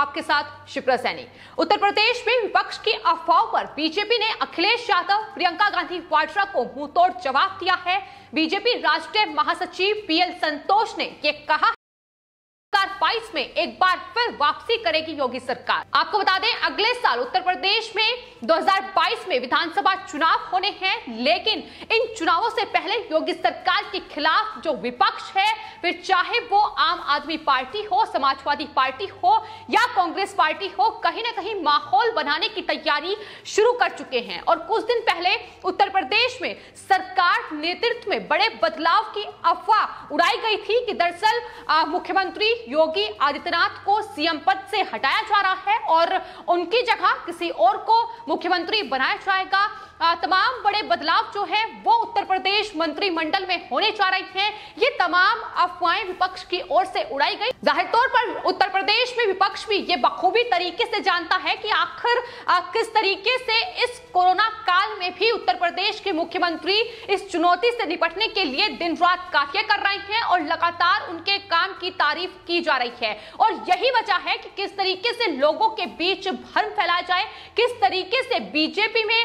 आपके साथ शिप्रा सैनी। उत्तर प्रदेश में विपक्ष की अफवाहों पर बीजेपी ने अखिलेश यादव, प्रियंका गांधी वाड्रा को मुंहतोड़ जवाब दिया है। बीजेपी राष्ट्रीय महासचिव पीएल संतोष ने यह कहा 2022 में एक बार फिर वापसी करेगी योगी सरकार। आपको बता दें, अगले साल उत्तर प्रदेश में 2022 में विधानसभा चुनाव होने हैं, लेकिन इन चुनावों से पहले योगी सरकार के खिलाफ जो विपक्ष है, फिर चाहे वो आम आदमी पार्टी हो, समाजवादी पार्टी हो या कांग्रेस पार्टी हो, कहीं ना कहीं माहौल बनाने की तैयारी शुरू कर चुके हैं। और कुछ दिन पहले उत्तर प्रदेश में सरकार नेतृत्व में बड़े बदलाव की अफवाह उड़ाई गई थी कि दरअसल मुख्यमंत्री योगी आदित्यनाथ को सीएम पद से हटाया जा रहा है और उनकी जगह किसी और को मुख्यमंत्री बनाया जाएगा। तमाम बड़े बदलाव जो है वो उत्तर प्रदेश मंत्रिमंडल में होने जा रही हैं। ये तमाम अफवाहें विपक्ष की ओर से उड़ाई गई। जाहिर तौर पर उत्तर प्रदेश में विपक्ष भी ये बखूबी तरीके से जानता है कि आखिर किस तरीके से इस कोरोना काल में भी उत्तर प्रदेश के मुख्यमंत्री इस चुनौती से निपटने के लिए दिन रात कार्य कर रहे हैं और लगातार उनके काम की तारीफ की जा रही है। और यही वजह है कि किस तरीके से लोगों के बीच भ्रम फैलाया जाए, किस तरीके से बीजेपी में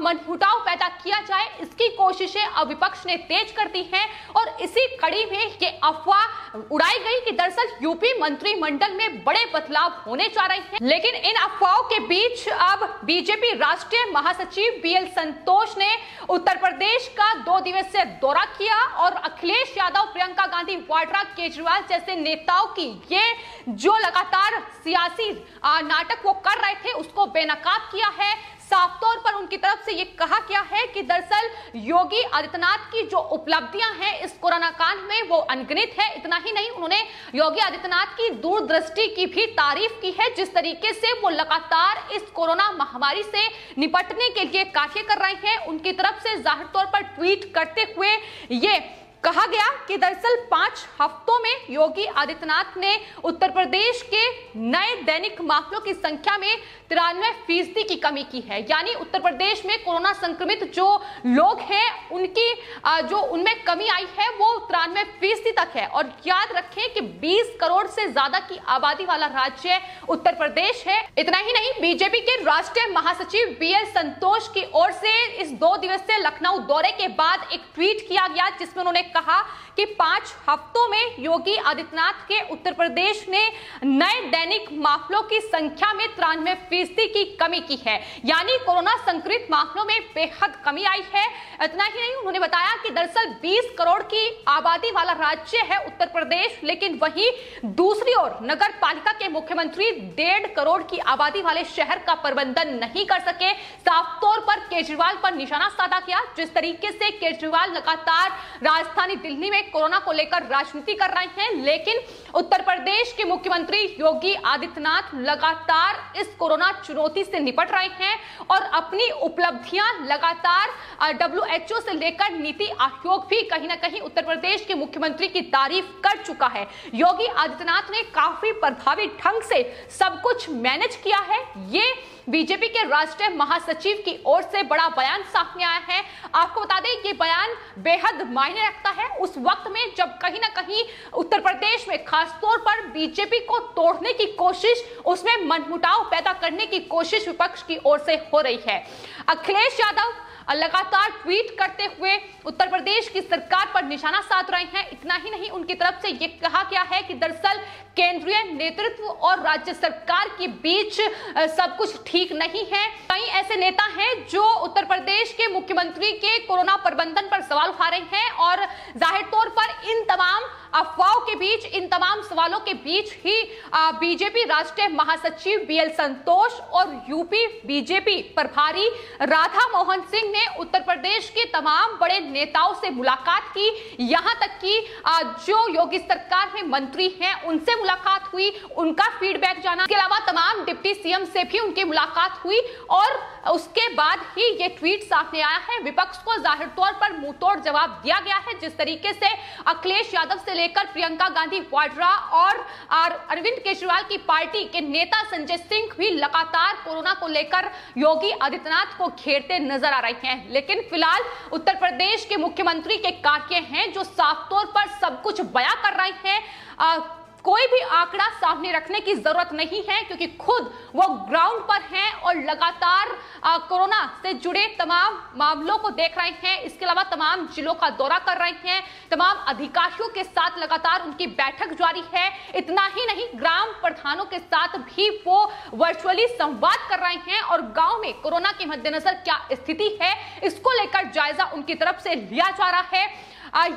मनमुटाव पैदा किया जाए, इसकी कोशिशें अब विपक्ष ने तेज कर दी हैं। और इसी कड़ी में ये अफवाह उड़ाई गई कि दरअसल यूपी मंत्रिमंडल में बड़े बदलाव होने जा रहे हैं। लेकिन इन अफवाहों के बीच अब बीजेपी राष्ट्रीय महासचिव पीएल संतोष ने उत्तर प्रदेश का 2 दिवसीय दौरा किया और अखिलेश यादव, प्रियंका गांधी वाड्रा, केजरीवाल जैसे नेताओं की ये जो लगातार सियासी नाटक वो कर रहे थे उसको बेनकाब किया है। साफ तौर पर उनकी तरफ से यह कहा गया है कि दरअसल योगी आदित्यनाथ की जो उपलब्धियां हैं इस कोरोना काल में वो अनगिनत है। इतना ही नहीं, उन्होंने योगी आदित्यनाथ की दूरदृष्टि की भी तारीफ की है, जिस तरीके से वो लगातार इस कोरोना महामारी से निपटने के लिए कार्य कर रहे हैं। उनकी तरफ से जाहिर तौर पर ट्वीट करते हुए ये कहा गया कि दरअसल 5 हफ्तों में योगी आदित्यनाथ ने उत्तर प्रदेश के नए दैनिक मामलों की संख्या में 93% की कमी की है। यानी उत्तर प्रदेश में कोरोना संक्रमित जो लोग हैं उनकी जो उनमें कमी आई है वो 93% तक है। और याद रखें कि 20 करोड़ से ज्यादा की आबादी वाला राज्य उत्तर प्रदेश है। इतना ही नहीं, बीजेपी के राष्ट्रीय महासचिव पीएल संतोष की ओर से इस 2 दिवसीय लखनऊ दौरे के बाद एक ट्वीट किया गया जिसमें उन्होंने कहा कि 5 हफ्तों में योगी आदित्यनाथ के उत्तर प्रदेश ने नए दैनिक मामलों की संख्या में 93% की कमी की है। यानी कोरोना संक्रमित मामलों में बेहद कमी आई है। इतना ही नहीं, उन्होंने बताया कि दरअसल 20 करोड़ की आबादी वाला राज्य है उत्तर प्रदेश, लेकिन वहीं दूसरी ओर नगर पालिका के मुख्यमंत्री 1.5 करोड़ की आबादी वाले शहर का प्रबंधन नहीं कर सके। साफ तौर पर केजरीवाल पर निशाना साधा गया। जिस तरीके से केजरीवाल लगातार राजधानी दिल्ली में कोरोना को लेकर राजनीति कर रहे हैं, लेकिन उत्तर प्रदेश के मुख्यमंत्री योगी आदित्यनाथ लगातार इस कोरोना चुनौती से निपट रहे हैं और अपनी उपलब्धियां लगातार WHO से लेकर नीति आयोग भी कहीं ना कहीं उत्तर प्रदेश के मुख्यमंत्री की तारीफ कर चुका है। योगी आदित्यनाथ ने काफी प्रभावी ढंग से सब कुछ मैनेज किया है। ये बीजेपी के राष्ट्रीय महासचिव की ओर से बड़ा बयान सामने आया है। आपको बता दें, ये बयान बेहद मायने रखता है उस वक्त में जब कहीं ना कहीं उत्तर प्रदेश में खासतौर पर बीजेपी को तोड़ने की कोशिश, उसमें मनमुटाव पैदा करने की कोशिश विपक्ष की ओर से हो रही है। अखिलेश यादव लगातार ट्वीट करते हुए उत्तर प्रदेश की सरकार पर निशाना साध रहे हैं। इतना ही नहीं, उनकी तरफ से यह कहा गया है कि दरअसल केंद्रीय नेतृत्व और राज्य सरकार के बीच सब कुछ ठीक नहीं है। कई ऐसे नेता हैं जो उत्तर प्रदेश के मुख्यमंत्री के कोरोना प्रबंधन पर सवाल उठा रहे हैं और जाहिर तौर पर इन तमाम अफवाहों के बीच, इन तमाम सवालों के बीच ही बीजेपी राष्ट्रीय महासचिव पीएल संतोष और यूपी बीजेपी प्रभारी राधा मोहन सिंह ने उत्तर प्रदेश के तमाम बड़े नेताओं से मुलाकात की। यहां तक कि जो योगी सरकार में मंत्री हैं उनसे मुलाकात हुई, उनका फीडबैक जाना। इसके अलावा तमाम डिप्टी सीएम से भी उनकी मुलाकात हुई और उसके बाद ही ये ट्वीट सामने आया है। विपक्ष को जाहिर तौर पर मुंहतोड़ जवाब दिया गया है। जिस तरीके से अखिलेश यादव से लेकर प्रियंका गांधी वाड्रा और अरविंद केजरीवाल की पार्टी के नेता संजय सिंह भी लगातार कोरोना को लेकर योगी आदित्यनाथ को घेरते नजर आ रहे हैं। लेकिन फिलहाल उत्तर प्रदेश के मुख्यमंत्री के कार्य हैं जो साफ तौर पर सब कुछ बयां कर रहे हैं। कोई भी आंकड़ा सामने रखने की जरूरत नहीं है, क्योंकि खुद वो ग्राउंड पर हैं और लगातार कोरोना से जुड़े तमाम मामलों को देख रहे हैं। इसके अलावा तमाम जिलों का दौरा कर रहे हैं, तमाम अधिकारियों के साथ लगातार उनकी बैठक जारी है। इतना ही नहीं, ग्राम प्रधानों के साथ भी वो वर्चुअली संवाद कर रहे हैं और गांव में कोरोना के मद्देनजर क्या स्थिति है इसको लेकर जायजा उनकी तरफ से लिया जा रहा है।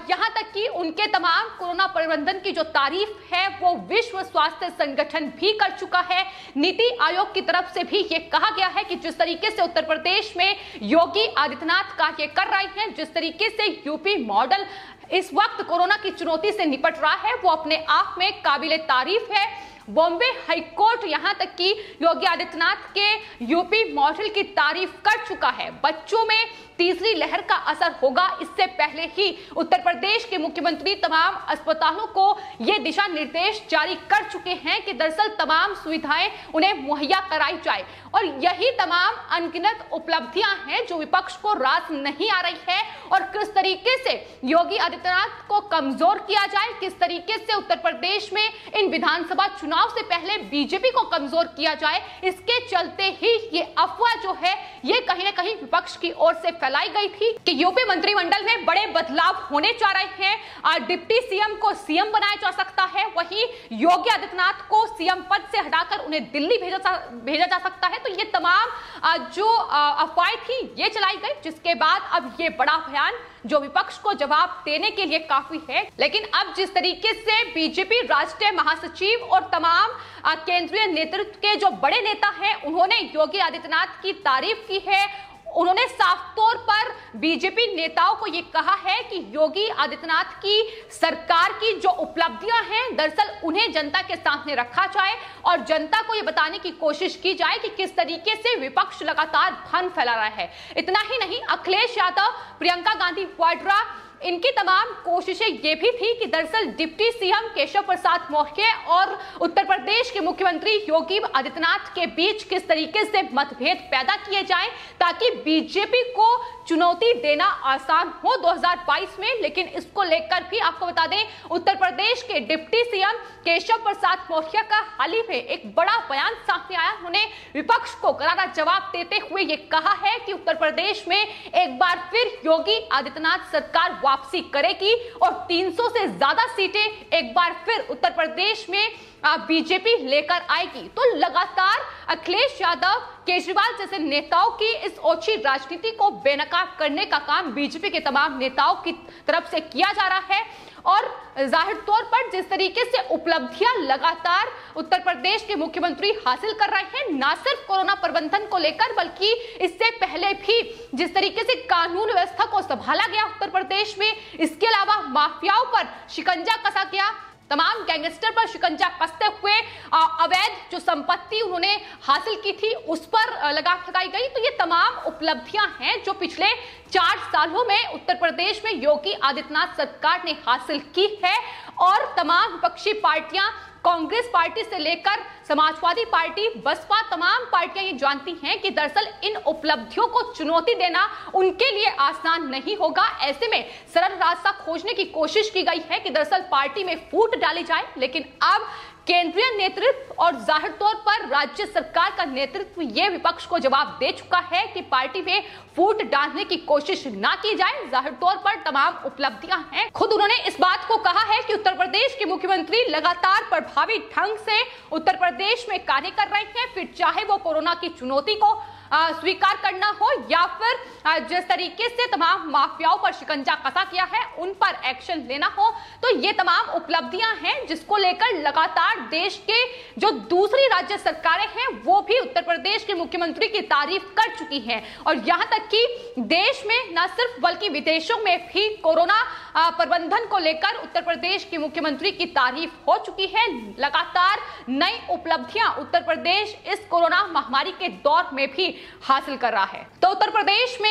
यहां तक कि उनके तमाम कोरोना प्रबंधन की जो तारीफ है वो विश्व स्वास्थ्य संगठन भी कर चुका है। नीति आयोग की तरफ से भी ये कहा गया है कि जिस तरीके से उत्तर प्रदेश में योगी आदित्यनाथ कार्य कर रहे हैं, जिस तरीके से यूपी मॉडल इस वक्त कोरोना की चुनौती से निपट रहा है, वो अपने आप में काबिले तारीफ है। बॉम्बे हाईकोर्ट यहां तक कि योगी आदित्यनाथ के यूपी मॉडल की तारीफ कर चुका है। बच्चों में तीसरी लहर का असर होगा, इससे पहले ही उत्तर प्रदेश के मुख्यमंत्री तमाम अस्पतालों को ये दिशा निर्देश जारी कर चुके हैं कि दरअसल तमाम सुविधाएं उन्हें मुहैया कराई जाए। और यही तमाम अनगिनत उपलब्धियां हैं जो विपक्ष को रास नहीं आ रही है, और किस तरीके से योगी आदित्यनाथ को कमजोर किया जाए, किस तरीके से उत्तर प्रदेश में इन विधानसभा चुनाव से पहले बीजेपी को कमजोर किया जाए, इसके चलते ही ये अफवाह जो है ये कहीं ना कहीं विपक्ष की ओर से फैलाई गई थी कि यूपी मंत्रिमंडल में बड़े बदलाव होने जा रहे हैं। डिप्टी सीएम को सीएम बनाया जा सकता है, वहीं योगी आदित्यनाथ को सीएम पद से हटाकर उन्हें दिल्ली भेजा जा सकता है। तो ये तमाम जो अफवाहें थी ये चलाई गई, जिसके बाद अब ये बड़ा बयान जो विपक्ष को जवाब देने के लिए काफी है। लेकिन अब जिस तरीके से बीजेपी राष्ट्रीय महासचिव और तमाम केंद्रीय नेतृत्व के जो बड़े नेता हैं उन्होंने योगी आदित्यनाथ की तारीफ की है, उन्होंने साफ तौर पर बीजेपी नेताओं को यह कहा है कि योगी आदित्यनाथ की सरकार की जो उपलब्धियां हैं दरअसल उन्हें जनता के सामने रखा जाए और जनता को यह बताने की कोशिश की जाए कि किस तरीके से विपक्ष लगातार भ्रम फैला रहा है। इतना ही नहीं, अखिलेश यादव, प्रियंका गांधी वाड्रा, इनकी तमाम कोशिशें ये भी थी कि दरअसल डिप्टी सीएम केशव प्रसाद मौर्य और उत्तर प्रदेश के मुख्यमंत्री योगी आदित्यनाथ के बीच किस तरीके से मतभेद पैदा किए जाएं ताकि बीजेपी को चुनौती देना आसान हो 2022 में। लेकिन इसको लेकर भी आपको बता दें, उत्तर प्रदेश के डिप्टी सीएम केशव प्रसाद मौर्य का हाल ही में एक बड़ा बयान सामने आया। उन्होंने विपक्ष को करारा जवाब देते हुए ये कहा है कि उत्तर प्रदेश में एक बार फिर योगी आदित्यनाथ सरकार वापसी करेगी और 300 से ज्यादा सीटें एक बार फिर उत्तर प्रदेश में बीजेपी लेकर आएगी। तो लगातार अखिलेश यादव, केजरीवाल जैसे नेताओं की इस ओछी राजनीति को बेनकाब करने का काम बीजेपी के तमाम नेताओं की तरफ से किया जा रहा है। और जाहिर तौर पर जिस तरीके से उपलब्धियां लगातार उत्तर प्रदेश के मुख्यमंत्री हासिल कर रहे हैं, ना सिर्फ कोरोना प्रबंधन को लेकर बल्कि इससे पहले भी जिस तरीके से कानून व्यवस्था को संभाला गया उत्तर प्रदेश में, इसके अलावा माफियाओं पर शिकंजा कसा गया, तमाम गैंगस्टर पर शिकंजा कसते हुए अवैध जो संपत्ति उन्होंने हासिल की थी उस पर लगाम लगाई गई। तो ये तमाम उपलब्धियां हैं जो पिछले 4 सालों में उत्तर प्रदेश में योगी आदित्यनाथ सरकार ने हासिल की है। और तमाम विपक्षी पार्टियां, कांग्रेस पार्टी से लेकर समाजवादी पार्टी, बसपा, तमाम पार्टियां ये जानती हैं कि दरअसल इन उपलब्धियों को चुनौती देना उनके लिए आसान नहीं होगा। ऐसे में सरल रास्ता खोजने की कोशिश की गई है कि दरअसल पार्टी में फूट डाली जाए। लेकिन अब केंद्रीय नेतृत्व और जाहिर तौर पर राज्य सरकार का नेतृत्व ये विपक्ष को जवाब दे चुका है कि पार्टी में फूट डालने की कोशिश ना की जाए। जाहिर तौर पर तमाम उपलब्धियां हैं। खुद उन्होंने इस बात को कहा है कि उत्तर प्रदेश के मुख्यमंत्री लगातार प्रभावी ढंग से उत्तर प्रदेश में कार्य कर रहे हैं, फिर चाहे वो कोरोना की चुनौती को स्वीकार करना हो या फिर जिस तरीके से तमाम माफियाओं पर शिकंजा कसा किया है उन पर एक्शन लेना हो। तो ये तमाम उपलब्धियां हैं जिसको लेकर लगातार देश के जो दूसरी राज्य सरकारें हैं वो भी उत्तर प्रदेश के मुख्यमंत्री की तारीफ कर चुकी हैं। और यहां तक कि देश में न सिर्फ बल्कि विदेशों में भी कोरोना प्रबंधन को लेकर उत्तर प्रदेश के मुख्यमंत्री की तारीफ हो चुकी है। लगातार नई उपलब्धियां उत्तर प्रदेश इस कोरोना महामारी के दौर में भी हासिल कर रहा है। तो उत्तर प्रदेश में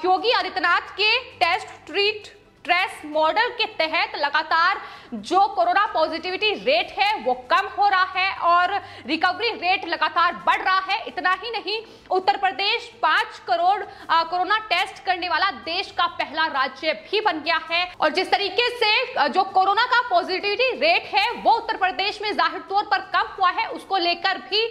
योगी आदित्यनाथ के टेस्ट, ट्रीट, स्ट्रेस मॉडल के तहत लगातार जो कोरोना पॉजिटिविटी रेट है वो कम हो रहा है और रिकवरी रेट लगातार बढ़ रहा है। इतना ही नहीं, उत्तर प्रदेश 5 करोड़ कोरोना टेस्ट करने वाला देश का पहला राज्य भी बन गया है। और जिस तरीके से जो कोरोना का पॉजिटिविटी रेट है वो उत्तर प्रदेश में जाहिर तौर पर कम हुआ है, उसको लेकर भी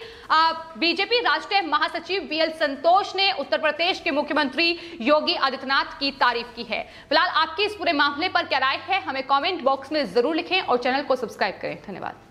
बीजेपी राष्ट्रीय महासचिव बीएल संतोष ने उत्तर प्रदेश के मुख्यमंत्री योगी आदित्यनाथ की तारीफ की है। फिलहाल आपकी इस पूरे मामले पर क्या राय है, हमें कमेंट बॉक्स में जरूर लिखें और चैनल को सब्सक्राइब करें। धन्यवाद।